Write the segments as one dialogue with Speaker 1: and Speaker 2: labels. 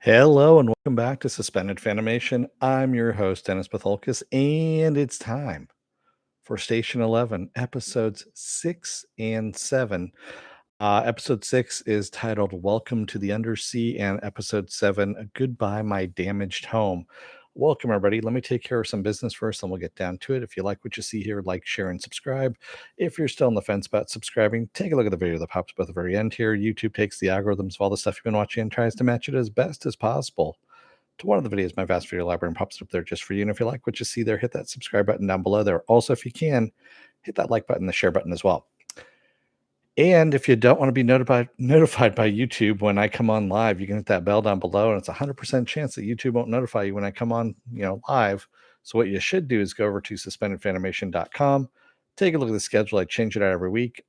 Speaker 1: Hello and welcome back to Suspended Fanimation. I'm your host, Dennis Bithoulkas, and it's time for Station 11, episodes 6 and 7. Episode 6 is titled Welcome to the Undersea, and episode 7, Goodbye, My Damaged Home. Welcome, everybody. Let me take care of some business first, and we'll get down to it. If you like what you see here, like, share, and subscribe. If you're still on the fence about subscribing, take a look at the video that pops up at the very end here. YouTube takes the algorithms of all the stuff you've been watching and tries to match it as best as possible to one of the videos, my vast video library, and pops it up there just for you. And if you like what you see there, hit that subscribe button down below there. Also, if you can, hit that like button, the share button as well. And if you don't want to be notified by YouTube when I come on live, you can hit that bell down below, and it's a 100% chance that YouTube won't notify you when I come on, live. So what you should do is go over to suspendedfanimation.com, take a look at the schedule. I change it out every week.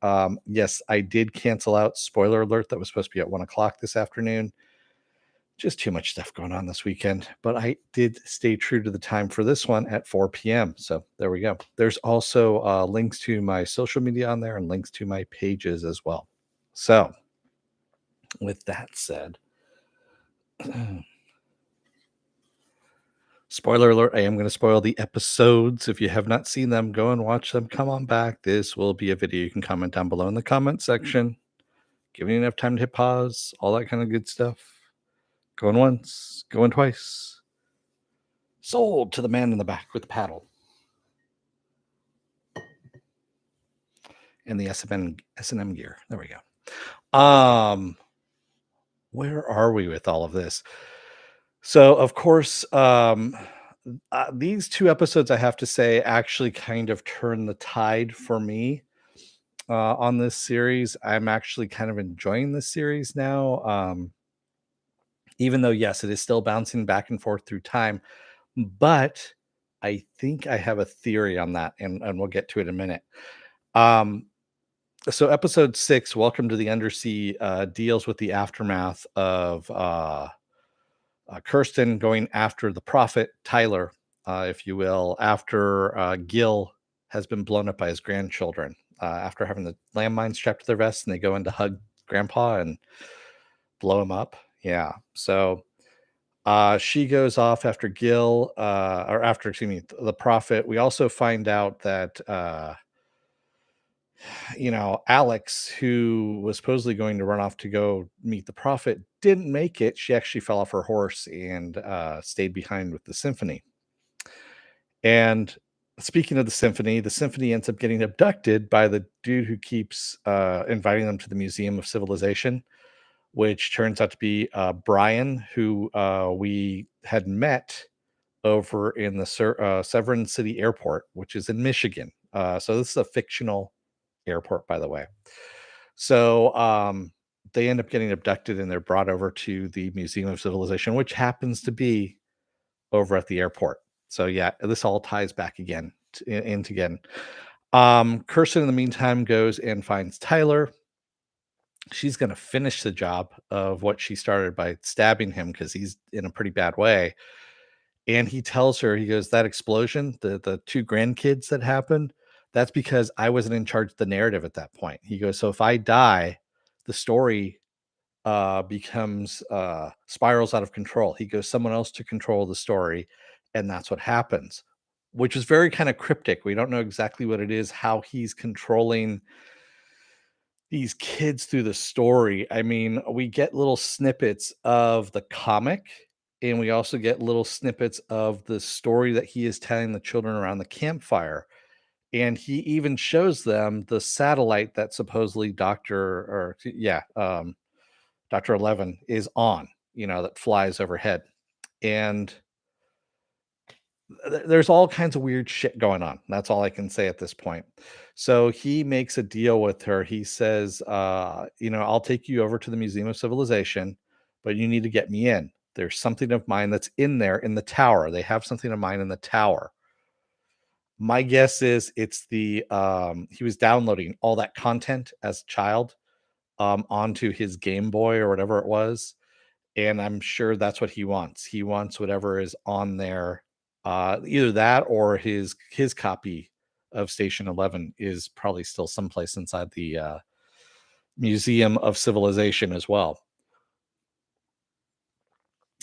Speaker 1: Yes, I did cancel out, spoiler alert, that was supposed to be at 1 o'clock this afternoon. Just too much stuff going on this weekend, but I did stay true to the time for this one at 4 p.m. So there we go. There's also links to my social media on there and links to my pages as well. So with that said, spoiler alert, I am going to spoil the episodes. If you have not seen them, go and watch them. Come on back. This will be a video you can comment down below in the comment section. Giving you enough time to hit pause, all that kind of good stuff. Going once, going twice. Sold to the man in the back with the paddle. And the S&M gear. There we go. Where are we with all of this? So, of course, these two episodes, I have to say, actually kind of turned the tide for me on this series. I'm actually kind of enjoying this series now. Even though, yes, it is still bouncing back and forth through time, but I think I have a theory on that, and we'll get to it in a minute. So episode 6, Welcome to the Undersea, deals with the aftermath of Kirsten going after the prophet, Tyler, if you will, after Gil has been blown up by his grandchildren, after having the landmines strapped to their vests, and they go in to hug grandpa and blow him up. Yeah. So she goes off after Gil, or after, excuse me, the prophet. We also find out that Alex, who was supposedly going to run off to go meet the prophet, didn't make it. She actually fell off her horse and stayed behind with the symphony. And speaking of the symphony ends up getting abducted by the dude who keeps inviting them to the Museum of Civilization, which turns out to be Brian, who we had met over in the Severn City Airport, which is in Michigan. So this is a fictional airport, by the way. So they end up getting abducted, and they're brought over to the Museum of Civilization, which happens to be over at the airport. So yeah, this all ties back again into again. Kirsten, in the meantime, goes and finds Tyler. She's going to finish the job of what she started by stabbing him because he's in a pretty bad way. And he tells her, he goes, that explosion, the two grandkids that happened, that's because I wasn't in charge of the narrative at that point. He goes, so if I die, the story becomes spirals out of control. He goes, someone else to control the story, and that's what happens, which is very kind of cryptic. We don't know exactly what it is, how he's controlling these kids through the story. I mean, we get little snippets of the comic, and we also get little snippets of the story that he is telling the children around the campfire. And he even shows them the satellite that supposedly Dr. 11 is on, that flies overhead. And there's all kinds of weird shit going on. That's all I can say at this point. So he makes a deal with her. He says, I'll take you over to the Museum of Civilization, but you need to get me in. There's something of mine that's in there in the tower. They have something of mine in the tower. My guess is it's he was downloading all that content as a child onto his Game Boy or whatever it was. And I'm sure that's what he wants. He wants whatever is on there. Either that or his copy of Station 11 is probably still someplace inside the Museum of Civilization as well.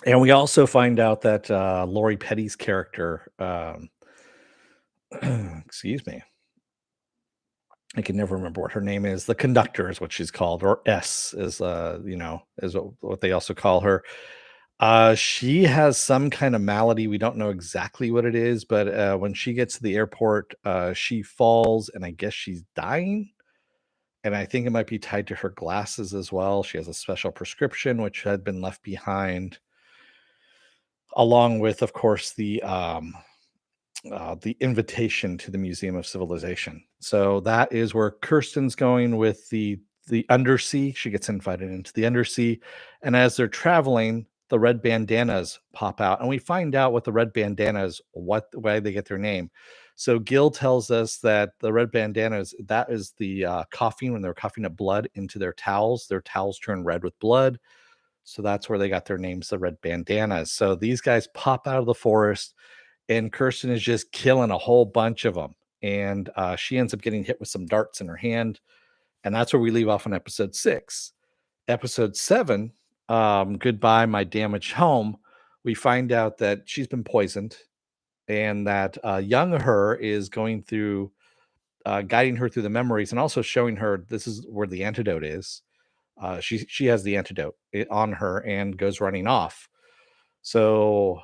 Speaker 1: And we also find out that Lori Petty's character, excuse me, I can never remember what her name is. The conductor is what she's called, or S is is what they also call her. She has some kind of malady. We don't know exactly what it is, but when she gets to the airport, she falls, and I guess she's dying. And I think it might be tied to her glasses as well. She has a special prescription which had been left behind, along with, of course, the invitation to the Museum of Civilization. So that is where Kirsten's going with the Undersea. She gets invited into the Undersea, and as they're traveling, the red bandanas pop out, and we find out what the red bandanas, what why they get their name. So Gil tells us that the red bandanas, that is the coughing, when they're coughing up blood into their towels. Their towels turn red with blood, so that's where they got their names, the red bandanas. So these guys pop out of the forest, and Kirsten is just killing a whole bunch of them. And she ends up getting hit with some darts in her hand. And that's where we leave off on episode 6. Episode 7, Goodbye, My Damaged Home, we find out that she's been poisoned, and that young her is going through, guiding her through the memories, and also showing her this is where the antidote is. She has the antidote on her and goes running off. So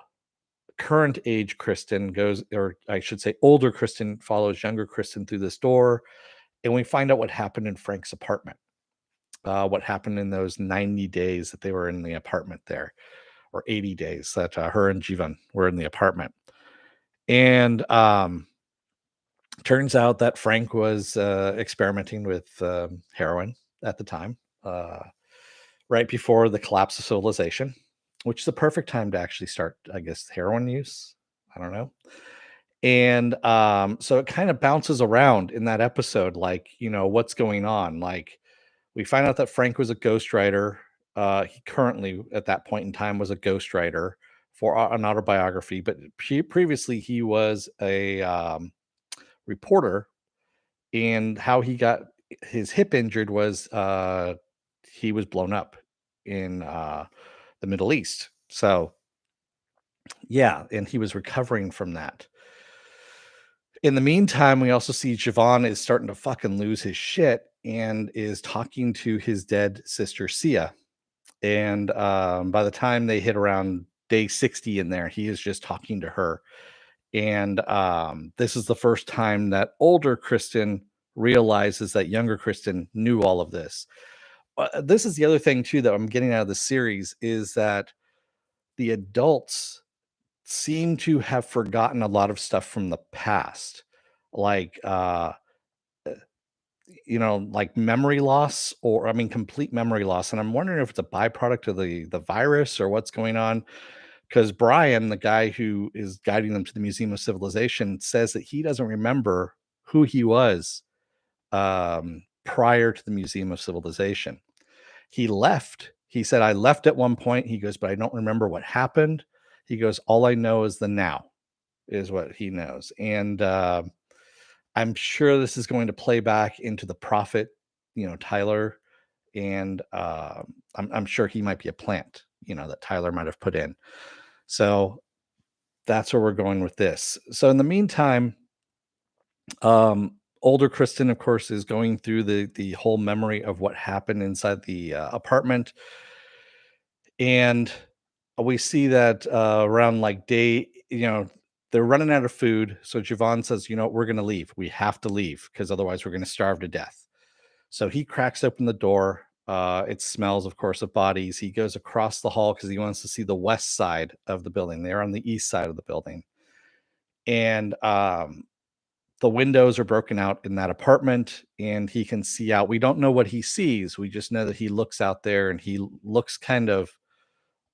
Speaker 1: current age Kristen goes, or I should say, older Kristen follows younger Kristen through this door, and we find out what happened in Frank's apartment. What happened in those 90 days that they were in the apartment there, or 80 days that her and Jivan were in the apartment. And turns out that Frank was experimenting with heroin at the time, right before the collapse of civilization, which is the perfect time to actually start, I guess, heroin use. I don't know. And so it kind of bounces around in that episode, like, what's going on. Like, we find out that Frank was a ghostwriter. He currently, at that point in time, was a ghostwriter for an autobiography, but previously he was a reporter. And how he got his hip injured was he was blown up in the Middle East. So yeah, and he was recovering from that. In the meantime, we also see Javon is starting to fucking lose his shit and is talking to his dead sister Sia. And by the time they hit around day 60 in there, he is just talking to her. And this is the first time that older Kristen realizes that younger Kristen knew all of this. This is the other thing too that I'm getting out of the series, is that the adults seem to have forgotten a lot of stuff from the past, like like memory loss, or I mean complete memory loss. And I'm wondering if it's a byproduct of the virus or what's going on, because Brian, the guy who is guiding them to the Museum of Civilization, says that he doesn't remember who he was prior to the Museum of Civilization. He left. He said, I left at one point. He goes, but I don't remember what happened. He goes, all I know is the now, is what he knows. And I'm sure this is going to play back into the Prophet, Tyler. And I'm sure he might be a plant, that Tyler might have put in. So that's where we're going with this. So in the meantime, older Kristen, of course, is going through the whole memory of what happened inside the apartment. And we see that around like day, they're running out of food. So Javon says, we're going to leave. We have to leave because otherwise we're going to starve to death. So he cracks open the door. It smells, of course, of bodies. He goes across the hall because he wants to see the west side of the building. They're on the east side of the building. And the windows are broken out in that apartment, and he can see out. We don't know what he sees. We just know that he looks out there, and he looks kind of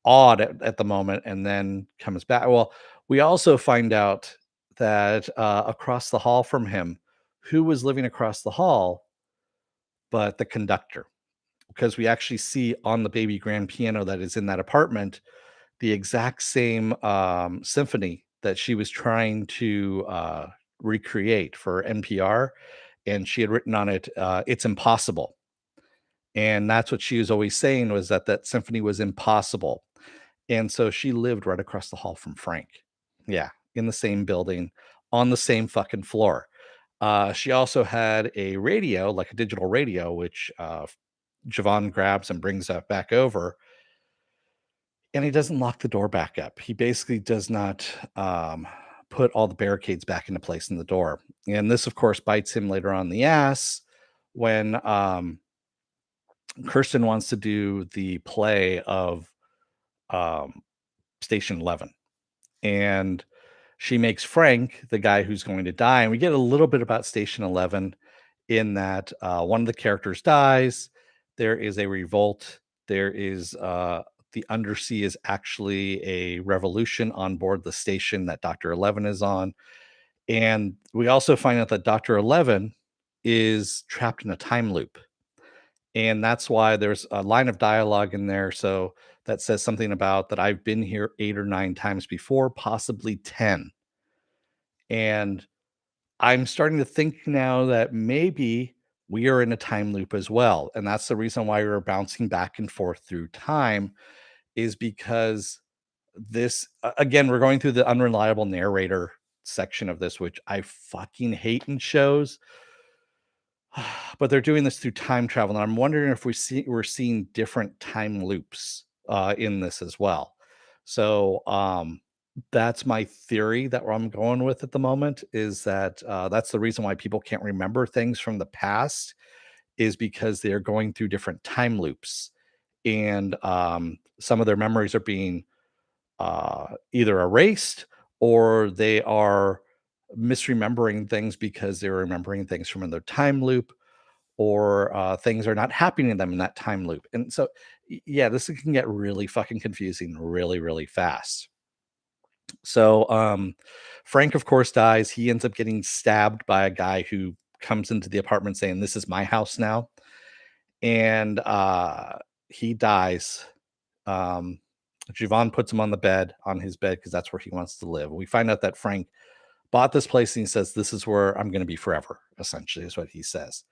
Speaker 1: odd at the moment, and then comes back. Well, we also find out that across the hall from him, who was living across the hall but the conductor, because we actually see on the baby grand piano that is in that apartment the exact same symphony that she was trying to recreate for NPR, and she had written on it, "It's impossible," and that's what she was always saying, was that that symphony was impossible. And so she lived right across the hall from Frank. Yeah, in the same building, on the same fucking floor. She also had a radio, like a digital radio, which Javon grabs and brings that back over, and he doesn't lock the door back up. He basically does not put all the barricades back into place in the door. And this, of course, bites him later on in the ass when Kirsten wants to do the play of um, Station 11. And she makes Frank the guy who's going to die. And we get a little bit about Station 11 in that one of the characters dies. There is a revolt. There is the Undersea is actually a revolution on board the station that Dr. 11 is on. And we also find out that Dr. 11 is trapped in a time loop. And that's why there's a line of dialogue in there. So that says something about that I've been here 8 or 9 times before, possibly 10. And I'm starting to think now that maybe we are in a time loop as well. And that's the reason why we're bouncing back and forth through time, is because again, we're going through the unreliable narrator section of this, which I fucking hate in shows. But they're doing this through time travel, and I'm wondering if we're seeing different time loops in this as well. So that's my theory that I'm going with at the moment, is that that's the reason why people can't remember things from the past, is because they're going through different time loops, and some of their memories are being either erased, or they are misremembering things because they're remembering things from another time loop, or things are not happening to them in that time loop. And so, yeah, this can get really fucking confusing really, really fast. So, Frank, of course, dies. He ends up getting stabbed by a guy who comes into the apartment saying, "This is my house now." And he dies. Um, Javon puts him on his bed, because that's where he wants to live. We find out that Frank bought this place, and he says, "This is where I'm going to be forever," essentially, is what he says.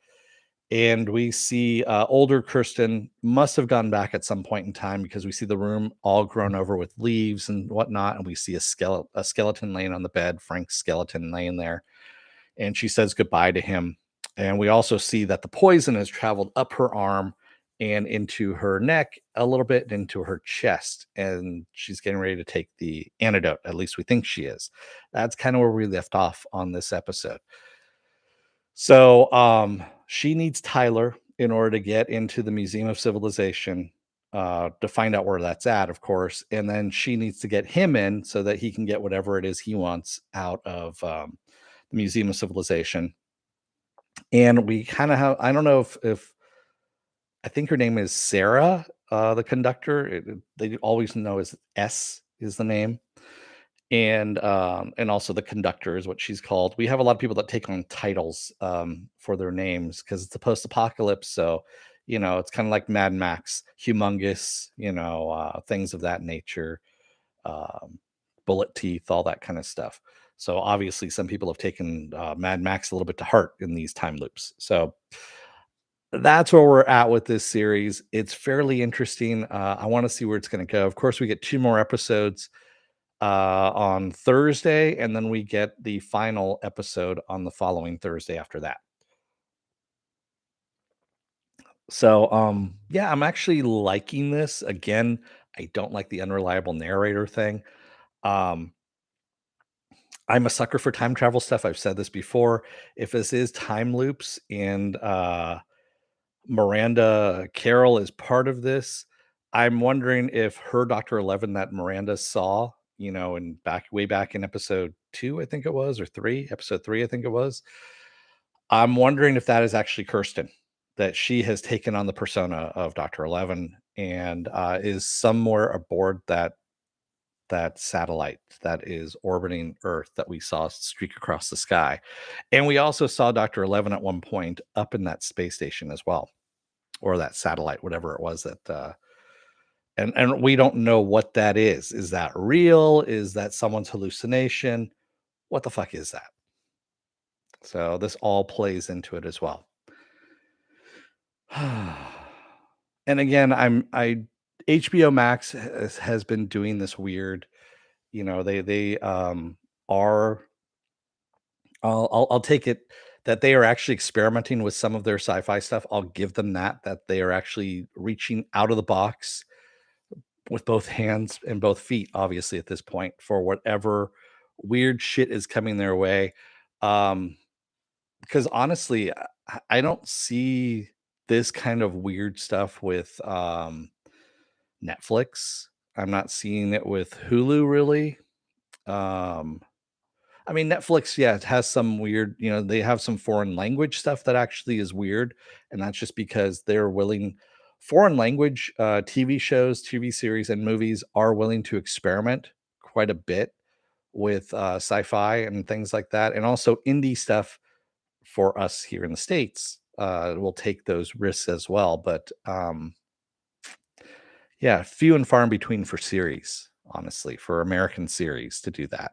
Speaker 1: And we see older Kirsten must have gone back at some point in time, because we see the room all grown over with leaves and whatnot, and we see a skeleton laying on the bed, Frank's skeleton laying there, and she says goodbye to him. And we also see that the poison has traveled up her arm and into her neck a little bit, and into her chest, and she's getting ready to take the antidote. At least we think she is. That's kind of where we left off on this episode. So, she needs Tyler in order to get into the Museum of Civilization, to find out where that's at, of course, and then she needs to get him in so that he can get whatever it is he wants out of, the Museum of Civilization. And we kinda have, I don't know if I think her name is Sarah, the conductor. They always know as S is the name. And also the conductor is what she's called. We have a lot of people that take on titles for their names, because it's a post-apocalypse. So, it's kind of like Mad Max, humongous, things of that nature, um, bullet teeth, all that kind of stuff. So obviously, some people have taken Mad Max a little bit to heart in these time loops. So that's where we're at with this series. It's fairly interesting. I want to see where it's going to go. Of course, we get 2 more episodes on Thursday, and then we get the final episode on the following Thursday after that. So, yeah, I'm actually liking this. Again, I don't like the unreliable narrator thing. Um, I'm a sucker for time travel stuff. I've said this before. If this is time loops and Miranda Carroll is part of this, I'm wondering if her Dr. 11 that Miranda saw, in way back in episode 2, I think it was, or 3, episode 3, I think it was. I'm wondering if that is actually Kirsten, that she has taken on the persona of Dr. 11, and is somewhere aboard that satellite that is orbiting Earth that we saw streak across the sky. And we also saw Dr. 11 at one point up in that space station as well, or that satellite, whatever it was that and we don't know what that is. Is that real? Is that someone's hallucination? What the fuck is that? So this all plays into it as well. And again, I HBO Max has been doing this weird, they are I'll take it that they are actually experimenting with some of their sci-fi stuff. I'll give them that they are actually reaching out of the box with both hands and both feet, obviously, at this point, for whatever weird shit is coming their way. Um, because honestly, I don't see this kind of weird stuff with Netflix. I'm not seeing it with Hulu really. Um, I mean, Netflix, yeah, it has some weird, they have some foreign language stuff that actually is weird. And that's just because they're willing, foreign language TV shows, TV series, and movies are willing to experiment quite a bit with sci fi and things like that. And also indie stuff for us here in the States will take those risks as well. But yeah, few and far in between for series, honestly, for American series to do that.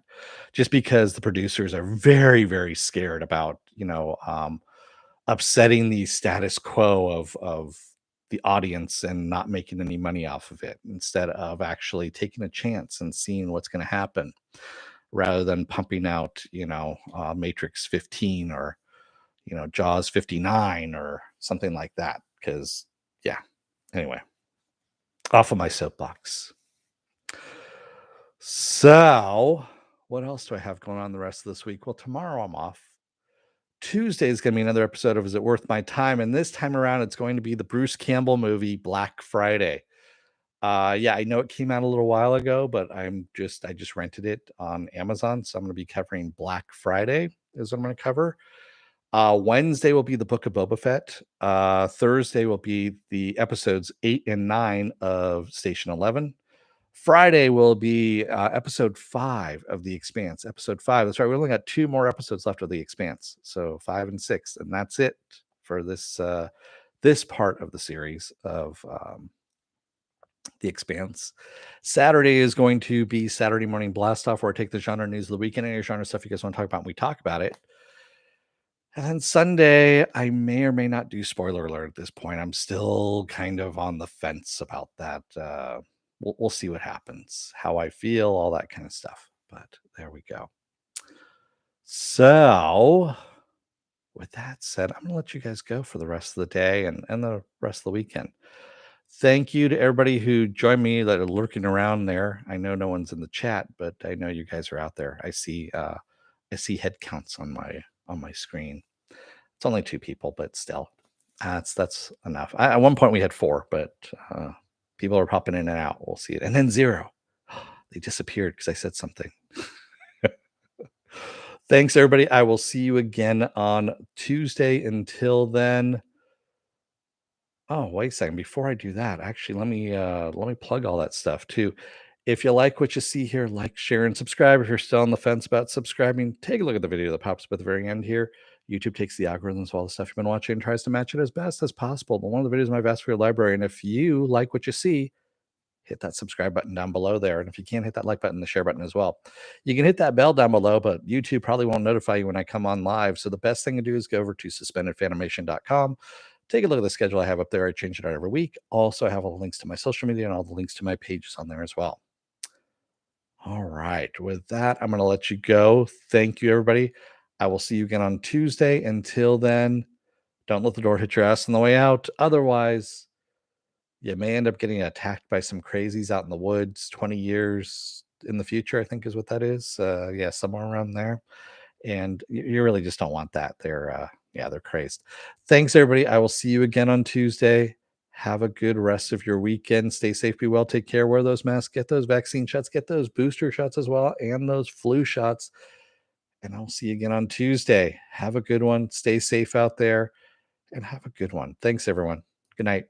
Speaker 1: Just because the producers are very, very scared about, upsetting the status quo of the audience and not making any money off of it instead of actually taking a chance and seeing what's going to happen rather than pumping out, Matrix 15 or, Jaws 59 or something like that. Because, yeah, anyway, off of my soapbox. So, what else do I have going on the rest of this week? Well, tomorrow I'm off. Tuesday is going to be another episode of Is It Worth My Time? And this time around, it's going to be the Bruce Campbell movie, Black Friday. Yeah, I know it came out a little while ago, but I just rented it on Amazon. So I'm going to be covering Black Friday, is what I'm going to cover. Wednesday will be the Book of Boba Fett. Thursday will be the episodes 8 and 9 of Station 11. Friday will be episode 5 of The Expanse. Episode 5. That's right. We only got 2 more episodes left of The Expanse. So 5 and 6. And that's it for this part of the series of The Expanse. Saturday is going to be Saturday Morning Blast Off, where I take the genre news of the weekend, any genre stuff you guys want to talk about, and we talk about it. And then Sunday, I may or may not do spoiler alert at this point. I'm still kind of on the fence about that. We'll see what happens, how I feel, all that kind of stuff. But there we go. So, with that said, I'm going to let you guys go for the rest of the day and the rest of the weekend. Thank you to everybody who joined me that are lurking around there. I know no one's in the chat, but I know you guys are out there. I see head counts on my screen. It's only 2 people, but still, that's enough. At one point we had 4, but people are popping in and out. We'll see it, and then 0. They disappeared because I said something. Thanks, everybody. I will see you again on Tuesday. Until then. Oh, wait a second. Before I do that, actually, let me plug all that stuff too. If you like what you see here, like, share, and subscribe. If you're still on the fence about subscribing, take a look at the video that pops up at the very end here. YouTube takes the algorithms of all the stuff you've been watching and tries to match it as best as possible. But one of the videos in my vast video library. And if you like what you see, hit that subscribe button down below there. And if you can't hit that like button, the share button as well. You can hit that bell down below, but YouTube probably won't notify you when I come on live. So the best thing to do is go over to suspendedfanimation.com. Take a look at the schedule I have up there. I change it out every week. Also, I have all the links to my social media and all the links to my pages on there as well. All right. With that, I'm going to let you go. Thank you, everybody. I will see you again on Tuesday. Until then, don't let the door hit your ass on the way out. Otherwise, you may end up getting attacked by some crazies out in the woods 20 years in the future, I think is what that is. Yeah, somewhere around there. And you really just don't want that. They're crazed. Thanks, everybody. I will see you again on Tuesday. Have a good rest of your weekend. Stay safe, be well, take care, wear those masks, get those vaccine shots, get those booster shots as well, and those flu shots. And I'll see you again on Tuesday. Have a good one. Stay safe out there and have a good one. Thanks, everyone. Good night.